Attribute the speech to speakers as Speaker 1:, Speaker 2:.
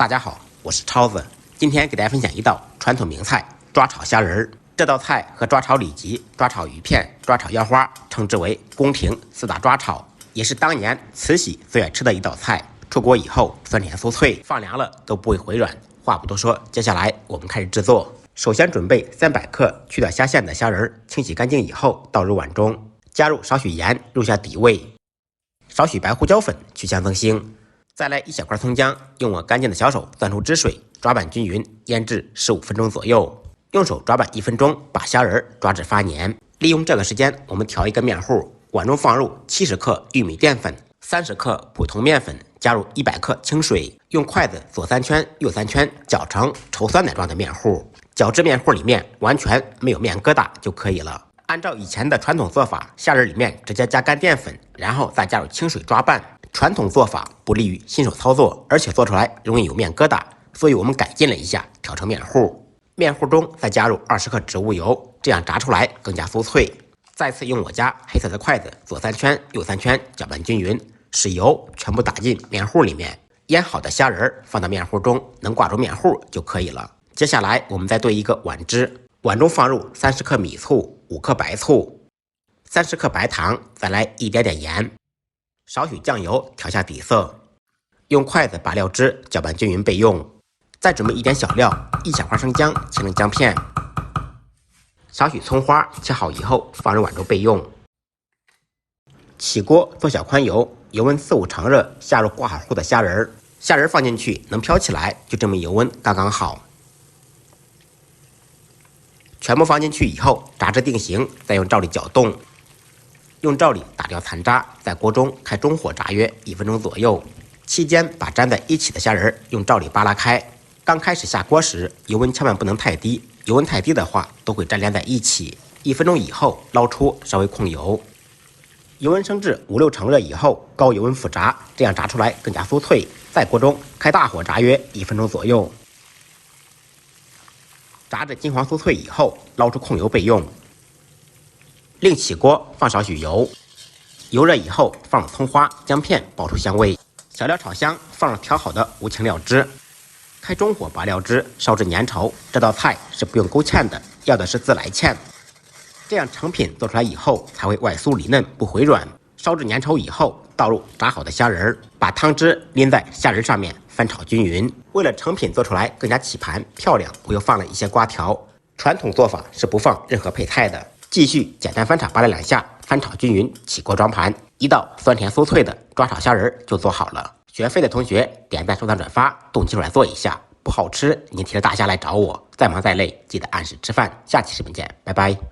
Speaker 1: 大家好，我是超子，今天给大家分享一道传统名菜——抓炒虾仁儿。这道菜和抓炒里脊、抓炒鱼片、抓炒腰花称之为宫廷四大抓炒，也是当年慈禧最爱吃的一道菜。出锅以后酸甜酥脆，放凉了都不会回软。话不多说，接下来我们开始制作。首先准备300克去掉虾线的虾仁儿，清洗干净以后倒入碗中，加入少许盐入下底味，少许白胡椒粉去香增腥。再来1小块葱姜，用我干净的小手攥出汁水，抓拌均匀，腌制15分钟左右。用手抓拌1分钟，把虾仁抓至发黏。利用这个时间，我们调一个面糊，碗中放入70克玉米淀粉、30克普通面粉，加入100克清水，用筷子左3圈右3圈搅成稠酸奶状的面糊。搅至面糊里面完全没有面疙瘩就可以了。按照以前的传统做法，虾仁里面直接加干淀粉，然后再加入清水抓拌。传统做法不利于新手操作，而且做出来容易有面疙瘩，所以我们改进了一下，调成面糊。面糊中再加入20克植物油，这样炸出来更加酥脆。再次用我家黑色的筷子左3圈右3圈搅拌均匀，使油全部打进面糊里面。腌好的虾仁放到面糊中，能挂住面糊就可以了。接下来我们再兑一个碗汁，碗中放入30克米醋、5克白醋、30克白糖，再来一点点盐，少许酱油调下底色，用筷子把料汁搅拌均匀备用。再准备一点小料，1小花生姜切成姜片，少许葱花切好以后放入碗中备用。起锅做小宽油，油温4、5常热，下入挂好后的虾仁，虾仁放进去能飘起来，就这么油温刚刚好。全部放进去以后炸至定型，再用罩里搅动，用罩里打掉残渣，在锅中开中火炸约1分钟左右。期间把粘在一起的虾仁用罩里扒拉开。刚开始下锅时，油温千万不能太低，油温太低的话都会粘连在一起。1分钟以后捞出，稍微控油，油温升至5、6成热以后，高油温复炸，这样炸出来更加酥脆。在锅中开大火炸约1分钟左右，炸至金黄酥脆以后，捞出控油备用。另起锅放少许油，油热以后放入葱花、姜片爆出香味，小料炒香，放入调好的无情料汁。开中火把料汁烧至粘稠，这道菜是不用勾芡的，要的是自来芡。这样成品做出来以后才会外酥里嫩不回软。烧至粘稠以后，倒入炸好的虾仁，把汤汁淋在虾仁上面，翻炒均匀。为了成品做出来更加起盘漂亮，我又放了一些瓜条。传统做法是不放任何配菜的。继续简单翻炒扒拉2下，翻炒均匀，起锅装盘。一道酸甜酥脆的抓炒虾仁就做好了。学会的同学点赞、收藏、转发，动起手来做一下。不好吃，你提着大虾来找我。再忙再累，记得按时吃饭。下期视频见，拜拜。